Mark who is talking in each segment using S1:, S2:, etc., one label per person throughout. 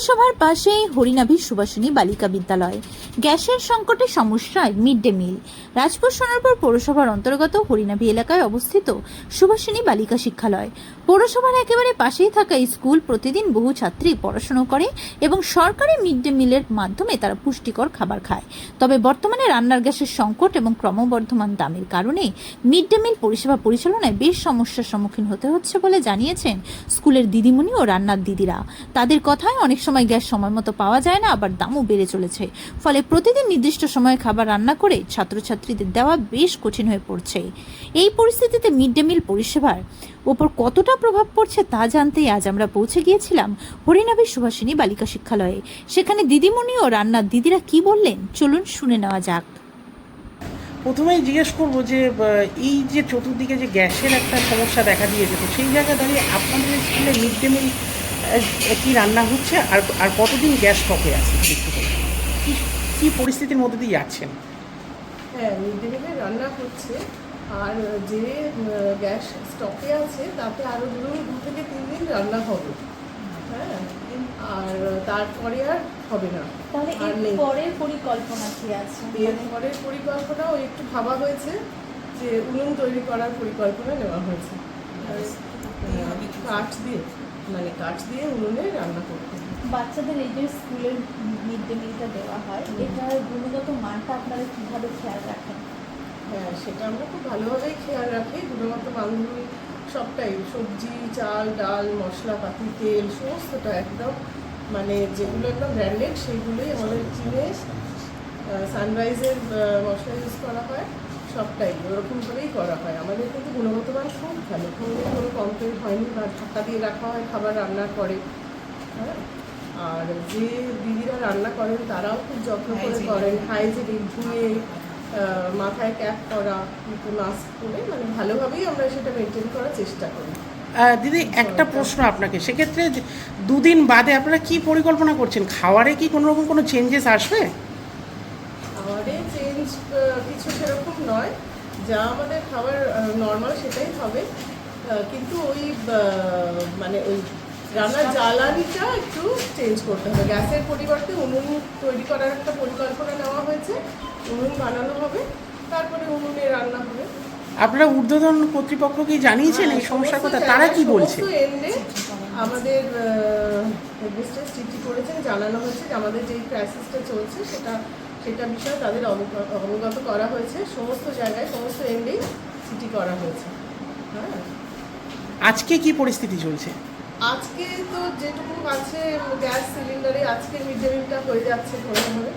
S1: পৌরসভার পাশে হরিনাভি সুভাষিনী বালিকা বিদ্যালয়। গ্যাসের সংকটে সমস্যায় mid day meal. Rajpur Sonarpur পৌরসভার অন্তর্গত হরিনাভি এলাকায় অবস্থিত সুভাষিনী বালিকা শিক্ষালয়। পৌরসভার একেবারে পাশেই থাকা স্কুল প্রতিদিন বহু ছাত্রী পড়াশোনা করে এবং সরকারি মিড ডে মিলের মাধ্যমে তারা পুষ্টিকর খাবার খায়। তবে বর্তমানে রান্নার গ্যাসের সংকট এবং ক্রমবর্ধমান দামের কারণে মিড ডে মিল পরিষেবা পরিচালনায় বেশ সমস্যার সম্মুখীন হতে হচ্ছে বলে জানিয়েছেন স্কুলের দিদিমণি ও রান্নার দিদিরা। তাদের কথায় অনেক সময় গ্যাস সময় মতো পাওয়া যায় না, আবার দামও বেড়ে চলেছে। ফলে প্রতিদিন নির্দিষ্ট সময়ে খাবার রান্না করে ছাত্রছাত্রীদের দেওয়া বেশ কঠিন হয়ে পড়ছে। এই পরিস্থিতিতে মিড ডে মিল পরিষেবার ওপর কতটা প্রভাব পড়ছে তা জানতেই আজ আমরা পৌঁছে গিয়েছিলাম হরিনাভি সুভাষিনী বালিকা শিক্ষালয়ে। সেখানে দিদিমণি ও রান্নার দিদিরা কি বললেন চলুন শুনে নেওয়া যাক।
S2: প্রথমেই জিজ্ঞেস করবো যে এই যে চতুর্দিকে যে গ্যাসের একটা সমস্যা দেখা দিয়েছে, তো সেই জায়গায় দাঁড়িয়ে আপনাদের স্কুলে মিড ডে মিল কি রান্না হচ্ছে আর কতদিন গ্যাস স্টকে আছে, কি পরিস্থিতির মধ্যে দিয়ে যাচ্ছেন?
S3: হ্যাঁ, মিড ডে মিলে রান্না হচ্ছে, আর যে গ্যাস স্টকে আছে তাতে আরও ধরুন 2 থেকে 3 দিন রান্না হবে। হ্যাঁ, আর তারপরে আর হবে না।
S1: তাহলে এর পরের পরিকল্পনা কি আছে?
S3: এরপরের পরিকল্পনাও একটু ভাবা হয়েছে যে উনুন তৈরি করার পরিকল্পনা নেওয়া হয়েছে। কাঠ দিয়ে উনুনে রান্না করতে হবে।
S1: বাচ্চাদের এই যে স্কুলের মিড ডে মিলটা দেওয়া হয়, এটার গুণগত মানটা আপনারা কীভাবে খেয়াল রাখেন?
S3: হ্যাঁ, সেটা আমরা খুব ভালোভাবেই খেয়াল রাখি। গুণগত মানগুলি সবটাই, সবজি, চাল, ডাল, মশলাপাতি, তেল সমস্তটা একদম মানে যেগুলো একদম ব্র্যান্ডেড সেইগুলোই আমাদের কিনে সানরাইজের মশলা ইউজ করা হয়। সবটাই ওরকম করেই করা হয়। আমাদের কিন্তু গুণগত মান খুব ভালো, কোনো কমপ্লেন হয়নি। বা ঢাকা দিয়ে রাখা হয় খাবার রান্নার পরে। হ্যাঁ, আর যে দিদিরা রান্না করেন তারাও খুব যত্ন করে করেন, হাইজেনিক, ধুয়ে মাথায় ক্যাপ করা, মাস্ক পরে, মানে ভালোভাবেই আমরা সেটা মেনটেন করার চেষ্টা করি।
S2: দিদি, একটা প্রশ্ন আপনাকে, সেক্ষেত্রে 2 দিন বাদে আপনারা কি পরিকল্পনা করছেন? খাওয়ারে কি কোনো রকম কোনো চেঞ্জেস আসবে?
S3: খাবারে চেঞ্জ কিছু সেরকম নয়, যা আমাদের খাবার নর্মাল সেটাই হবে, কিন্তু ওই মানে ওই রান্নার জ্বালানিটা একটু চেঞ্জ করতে হবে। গ্যাসের পরিবর্তে উনুন তৈরি করার একটা পরিকল্পনা নেওয়া হয়েছে। উনুন বানানো হবে, তারপরে উনুনে রান্না হবে।
S2: আপনারা ঊর্ধ্বতন কর্তৃপক্ষকে জানিয়েছেন এই সমস্যার কথা? তারা কি বলছে?
S3: আমাদের হেডমিস্ট্রেস চিঠি করেছেন, জানানো হয়েছে যে আমাদের যেই ক্রাইসিসটা চলছে সেটা বিষয়ে তাদের অবগত করা হয়েছে। সমস্ত জায়গায়, সমস্ত এন্ডেই চিঠি করা হয়েছে। হ্যাঁ,
S2: আজকে কি পরিস্থিতি চলছে?
S3: আজকে তো যেটুকু আছে গ্যাস সিলিন্ডারে আজকে মিড ডে মিলটা হয়ে যাচ্ছে কোনোভাবে।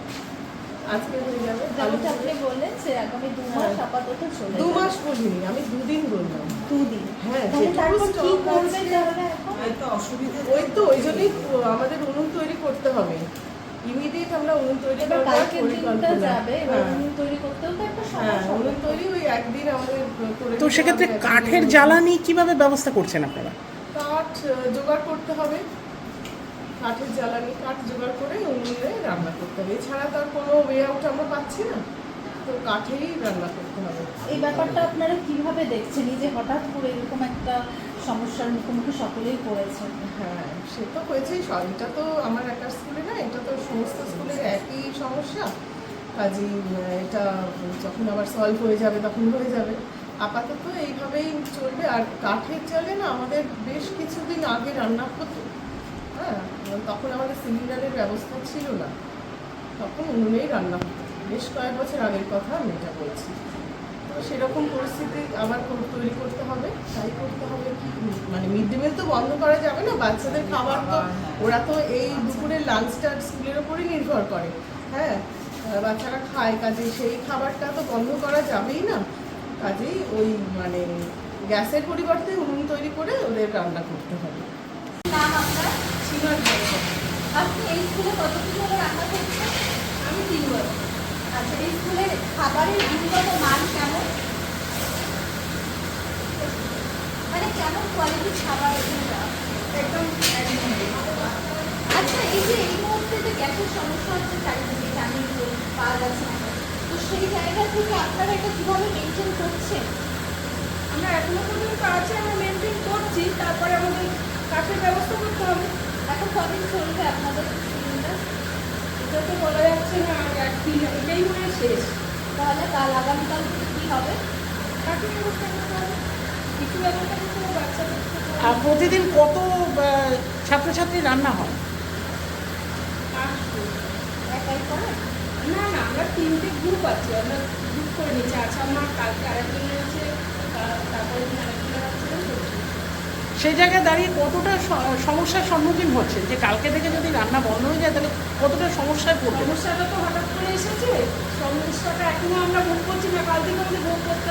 S3: আজকে হয়ে যাবে।
S1: আপনি বললেন যে আগামী 2 মাস আপাতত চলবে।
S3: 2 মাস বলিনি, আমি 2 দিন বললাম।
S1: 2 দিন?
S3: হ্যাঁ,
S1: তারপর কি করবেন তাহলে? এখন
S3: ওই জন্যই আমাদের উনুন তৈরি করতে হবে। ইমিডিয়েট আমরা উনুন তৈরি করার পরিকল্পনা
S1: যাবে। এবার উনুন তৈরি করতেও তো একটা সমস্যা।
S3: উনুন তৈরি ওই একদিন আমাদের করে।
S2: তো সেক্ষেত্রে কাঠের জ্বালানি কিভাবে ব্যবস্থা করছেন আপনারা?
S3: কাঠ জোগাড় করতে হবে, কাঠের জ্বালানি, কাঠ জোগাড় করে উনুনে রান্না করতে হবে। এছাড়া তার কোনো ওয়ে আউট আমরা পাচ্ছি না, তো কাঠেই রান্না করতে হবে।
S1: এই ব্যাপারটা আপনারা কিভাবে দেখছেন? এই যে হঠাৎ করে এরকম একটা সমস্যার মুখোমুখি সকলেই পড়েছে।
S3: হ্যাঁ, সে তো হয়েছেই। এটা তো আমার একার স্কুলে না, এটা তো সমস্ত স্কুলের একই সমস্যা। কাজেই এটা যখন আবার সলভ হয়ে যাবে তখন হয়ে যাবে। আপাতত এইভাবেই চলবে। আর কাঠের জালে না আমাদের বেশ কিছুদিন আগে রান্না হতো। হ্যাঁ, তখন আমাদের সিলিন্ডারের ব্যবস্থা ছিল না, তখন উনুনেই রান্না হতো। বেশ কয়েক বছর আগের কথা আমি এটা বলছি। তো সেরকম পরিস্থিতি আবার তৈরি করতে হবে। তাই করতে হবে কি, মানে মিড ডে মিল তো বন্ধ করা যাবে না। বাচ্চাদের খাবার তো, ওরা তো এই দুপুরের লাঞ্চটা স্কুলের ওপরই নির্ভর করে। হ্যাঁ, বাচ্চারা খায়, কাজে সেই খাবারটা তো বন্ধ করা যাবেই না। কাজেই ওই মানে গ্যাসের পরিবর্তে উনুন তৈরি করে ওদের রান্না করতে হবে।
S1: আপনি এই স্কুলে কতদিন ধরে রান্না করছেন?
S3: আমি 3 বছর।
S1: আচ্ছা, এই স্কুলের খাবারের গুণগত মান কেমন? মানে কেমন কোয়ালিটির খাবার এখানে দেওয়া?
S3: একদম।
S1: আচ্ছা, এই যে এই মুহূর্তে যে গ্যাসের সমস্যা হচ্ছে চারিদিকে, জানি পাওয়া যাচ্ছে না, তো সেই জায়গা থেকে আপনারা এটা কীভাবে মেনটেন করছেন?
S4: আমরা এখনো পর্যন্ত আছে, আমরা মেনটেন করছি। তারপরে আমাদের কাঠের ব্যবস্থা করতে হবে। এখন কদিন চলবে আপনাদের সিলিন্ডার?
S5: এটা তো বলা যাচ্ছে না, আর একদিন এটাই মনে হয় শেষ।
S4: তাহলে কাল আগামীকাল থেকে কী হবে?
S5: তাকে ব্যবস্থা করতে হবে, কিছু ব্যবস্থা করতে হবে বাচ্চাদের।
S2: আর প্রতিদিন কত ছাত্রছাত্রী রান্না হয়?
S4: একাই করে?
S5: না না, আমরা 3টে গ্রুপ আছে, আমরা গ্রুপ করে নিচ্ছি। আচ্ছা, আমার কালকে আরেকজনের আছে, তারপরে দিন আরেকজনের আছে, করছি।
S2: সেই জায়গায় দাঁড়িয়ে কতটা সমস্যার সম্মুখীন হচ্ছে, যে কালকে থেকে যদি রান্না বন্ধ হয়ে যায় তাহলে কতটা সমস্যায় পড়বে?
S5: সমস্যাটা তো হঠাৎ করে এসেছে, সমস্যাটা এখনো আমরা ভোগ করছি না, কাল থেকে আমাদের ভোগ করতে